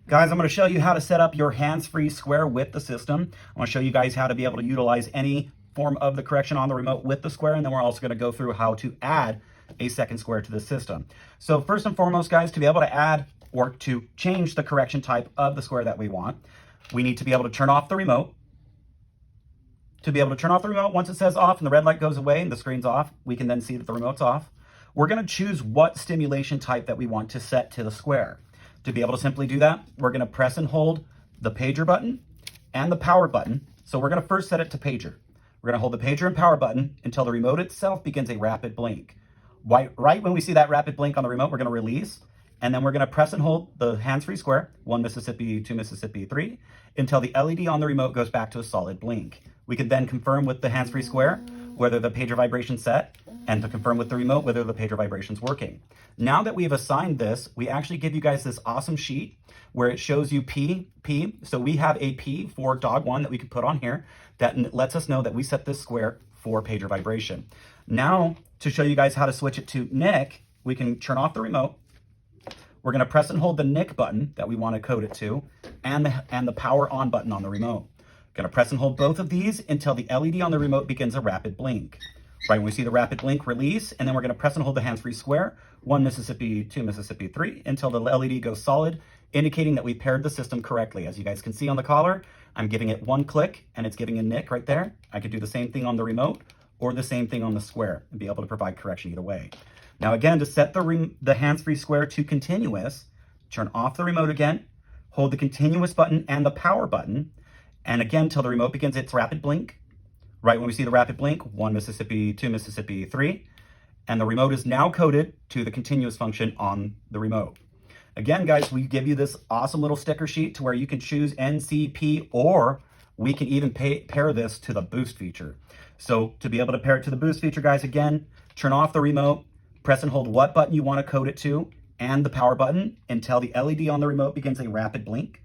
Guys, I'm going to show you how to set up your hands-free square with the system. I want to show you guys how to be able to utilize any form of the correction on the remote with the square, and then we're also going to go through how to add a second square to the system. So first and foremost, guys, to be able to add or to change the correction type of the square that we want, we need to be able to turn off the remote. To be able to turn off the remote, once it says off and the red light goes away and the screen's off, we can then see that the remote's off. We're going to choose what stimulation type that we want to set to the square. To be able to simply do that, we're going to press and hold the pager button and the power button. So we're going to first set it to pager. We're going to hold the pager and power button until the remote itself begins a rapid blink. Right when we see that rapid blink on the remote, we're going to release, and then we're going to press and hold the hands-free square, 1 Mississippi, 2 Mississippi, 3, until the LED on the remote goes back to a solid blink. We can then confirm with the hands-free square whether the pager vibration's set, and to confirm with the remote whether the pager vibration's working. Now that we've assigned this, we actually give you guys this awesome sheet where it shows you P. So we have a P for dog 1 that we can put on here that lets us know that we set this square for pager vibration. Now, to show you guys how to switch it to NIC, we can turn off the remote. We're going to press and hold the NIC button that we want to code it to, and the power on button on the remote. Going to press and hold both of these until the LED on the remote begins a rapid blink. Right when we see the rapid blink, release, and then we're going to press and hold the hands-free square, 1 Mississippi, 2 Mississippi, 3, until the LED goes solid, indicating that we paired the system correctly. As you guys can see on the collar, I'm giving it 1 click, and it's giving a NIC right there. I could do the same thing on the remote, or the same thing on the square, and be able to provide correction either way. Now again, to set the hands-free square to continuous, turn off the remote again, hold the continuous button and the power button, and again, till the remote begins its rapid blink. Right when we see the rapid blink, 1 Mississippi, 2 Mississippi, 3, and the remote is now coded to the continuous function on the remote. Again, guys, we give you this awesome little sticker sheet to where you can choose NCP, or we can even pair this to the boost feature. So to be able to pair it to the boost feature, guys, again, turn off the remote, press and hold what button you want to code it to, and the power button until the LED on the remote begins a rapid blink.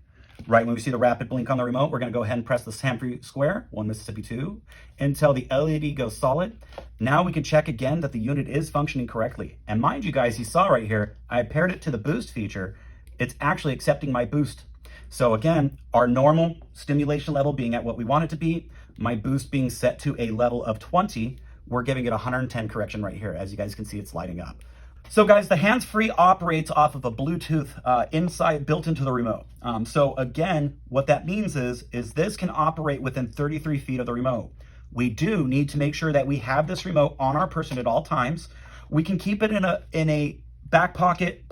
Right when we see the rapid blink on the remote, we're going to go ahead and press this hands-free square, 1 Mississippi 2, until the LED goes solid. Now we can check again that the unit is functioning correctly. And mind you guys, you saw right here, I paired it to the boost feature. It's actually accepting my boost. So again, our normal stimulation level being at what we want it to be, my boost being set to a level of 20, we're giving it 110 correction right here. As you guys can see, it's lighting up. So guys, the hands-free operates off of a Bluetooth built into the remote. So again, what that means is this can operate within 33 feet of the remote. We do need to make sure that we have this remote on our person at all times. We can keep it in a back pocket,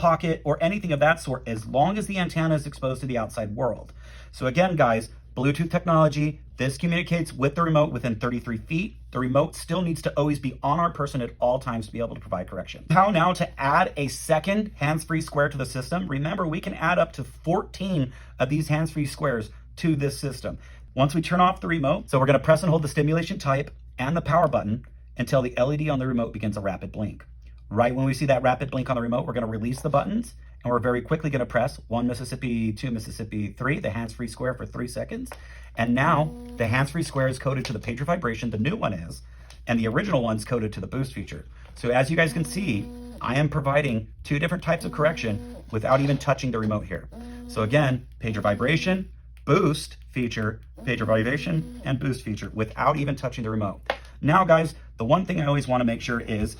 or anything of that sort, as long as the antenna is exposed to the outside world. So again, guys, Bluetooth technology, this communicates with the remote within 33 feet. The remote still needs to always be on our person at all times to be able to provide correction. How now to add a second hands-free square to the system? Remember, we can add up to 14 of these hands-free squares to this system. Once we turn off the remote, so we're going to press and hold the stimulation type and the power button until the LED on the remote begins a rapid blink. Right when we see that rapid blink on the remote, we're going to release the buttons, and we're very quickly going to press 1 Mississippi, 2 Mississippi, 3, the hands-free square for 3 seconds. And now the hands-free square is coded to the pager vibration, the new one is, and the original one's coded to the boost feature. So as you guys can see, I am providing 2 different types of correction without even touching the remote here. So again, pager vibration, boost feature, pager vibration, and boost feature without even touching the remote. Now guys, the one thing I always want to make sure is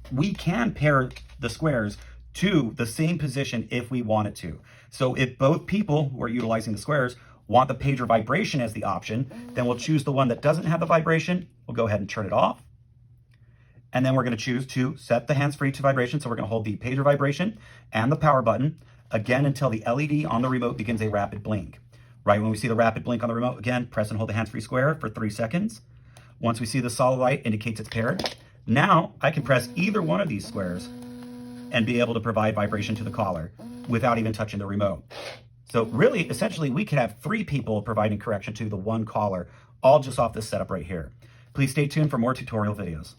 we can pair the squares to the same position if we want it to. So if both people who are utilizing the squares want the pager vibration as the option, then we'll choose the one that doesn't have the vibration. We'll go ahead and turn it off. And then we're going to choose to set the hands-free to vibration. So we're going to hold the pager vibration and the power button again until the LED on the remote begins a rapid blink. Right when we see the rapid blink on the remote, again, press and hold the hands-free square for 3 seconds. Once we see the solid light, indicates it's paired. Now I can press either one of these squares and be able to provide vibration to the collar without even touching the remote. So really, essentially, we could have 3 people providing correction to the one collar, all just off this setup right here. Please stay tuned for more tutorial videos.